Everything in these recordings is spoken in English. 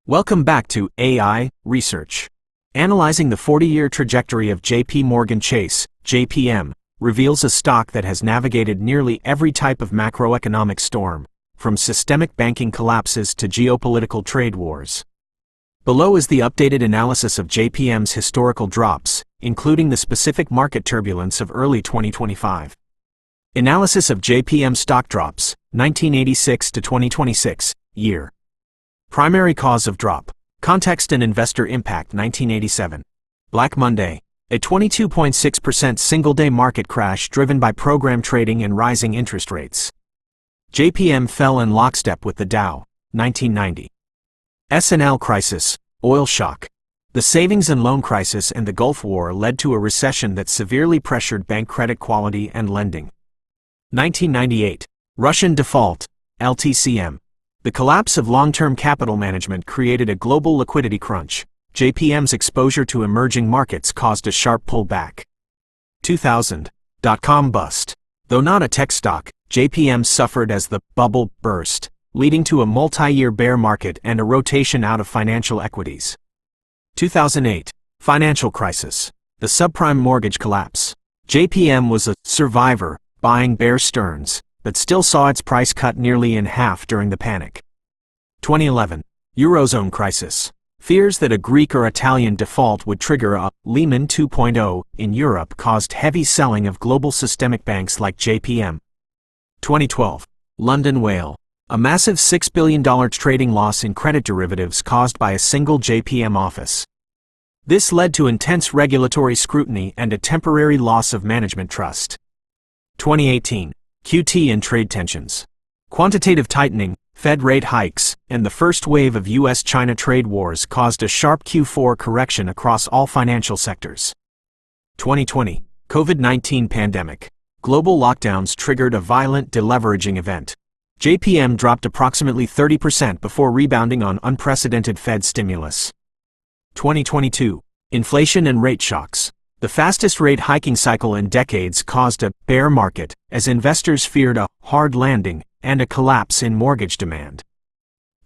Welcome back to AI Research. Analyzing the 40-year trajectory of JP Morgan Chase, JPM, reveals a stock that has navigated nearly every type of macroeconomic storm, from systemic banking collapses to geopolitical trade wars. Below is the updated analysis of JPM's historical drops, including the specific market turbulence of early 2025. Analysis of JPM stock drops, 1986 to 2026, year. Primary cause of drop. Context and investor impact. 1987. Black Monday. A 22.6% single-day market crash driven by program trading and rising interest rates. JPM fell in lockstep with the Dow. 1990. S&L crisis. Oil shock. The savings and loan crisis and the Gulf War led to a recession that severely pressured bank credit quality and lending. 1998. Russian default. LTCM. The collapse of long-term capital management created a global liquidity crunch. JPM's exposure to emerging markets caused a sharp pullback. 2000. Dot-com bust. Though not a tech stock, JPM suffered as the bubble burst, leading to a multi-year bear market and a rotation out of financial equities. 2008. Financial crisis. The subprime mortgage collapse. JPM was a survivor, buying Bear Stearns, but still saw its price cut nearly in half during the panic. 2011. Eurozone crisis. Fears that a Greek or Italian default would trigger a Lehman 2.0 in Europe caused heavy selling of global systemic banks like JPM. 2012. London whale. A massive $6 billion trading loss in credit derivatives caused by a single JPM office. This led to intense regulatory scrutiny and a temporary loss of management trust. 2018. QT and trade tensions. Quantitative tightening, Fed rate hikes, and the first wave of U.S.-China trade wars caused a sharp Q4 correction across all financial sectors. 2020. COVID-19 pandemic. Global lockdowns triggered a violent deleveraging event. JPM dropped approximately 30% before rebounding on unprecedented Fed stimulus. 2022. Inflation and rate shocks. The fastest rate hiking cycle in decades caused a bear market, as investors feared a hard landing and a collapse in mortgage demand.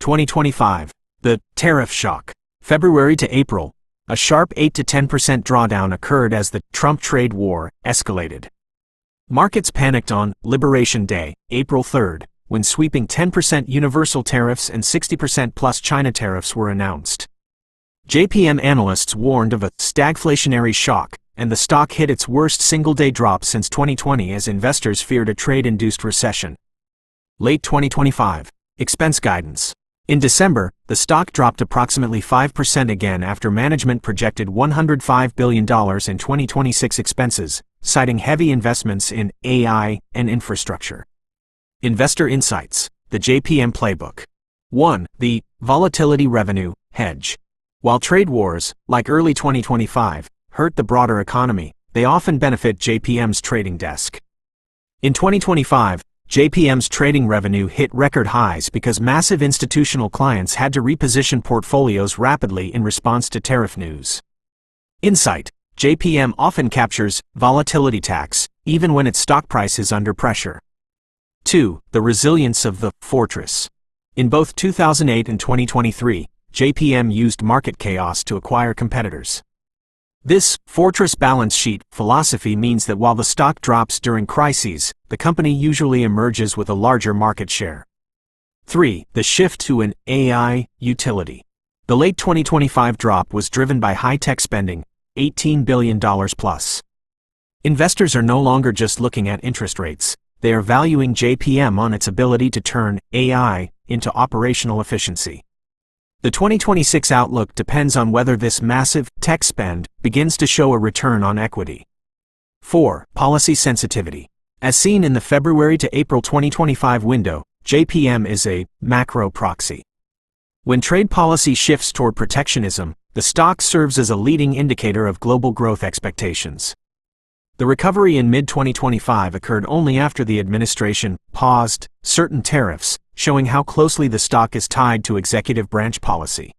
2025. The tariff shock. February to April. A sharp 8 to 10% drawdown occurred as the Trump trade war escalated. Markets panicked on Liberation Day, April 3rd, when sweeping 10% universal tariffs and 60% plus China tariffs were announced. JPM analysts warned of a stagflationary shock, and the stock hit its worst single-day drop since 2020 as investors feared a trade-induced recession. Late 2025. Expense guidance. In December, the stock dropped approximately 5% again after management projected $105 billion in 2026 expenses, citing heavy investments in AI and infrastructure. Investor insights. The JPM playbook. 1. The volatility revenue hedge. While trade wars, like early 2025, hurt the broader economy, they often benefit JPM's trading desk. In 2025, JPM's trading revenue hit record highs because massive institutional clients had to reposition portfolios rapidly in response to tariff news. Insight. JPM often captures volatility tax, even when its stock price is under pressure. 2. The resilience of the fortress. In both 2008 and 2023, JPM used market chaos to acquire competitors. This fortress balance sheet philosophy means that while the stock drops during crises, the company usually emerges with a larger market share. 3. The shift to an AI utility. The late 2025 drop was driven by high-tech spending, $18 billion plus. Investors are no longer just looking at interest rates, they are valuing JPM on its ability to turn AI into operational efficiency. The 2026 outlook depends on whether this massive tech spend begins to show a return on equity. 4. Policy sensitivity. As seen in the February to April 2025 window, JPM is a macro proxy. When trade policy shifts toward protectionism, the stock serves as a leading indicator of global growth expectations. The recovery in mid-2025 occurred only after the administration paused certain tariffs, showing how closely the stock is tied to executive branch policy.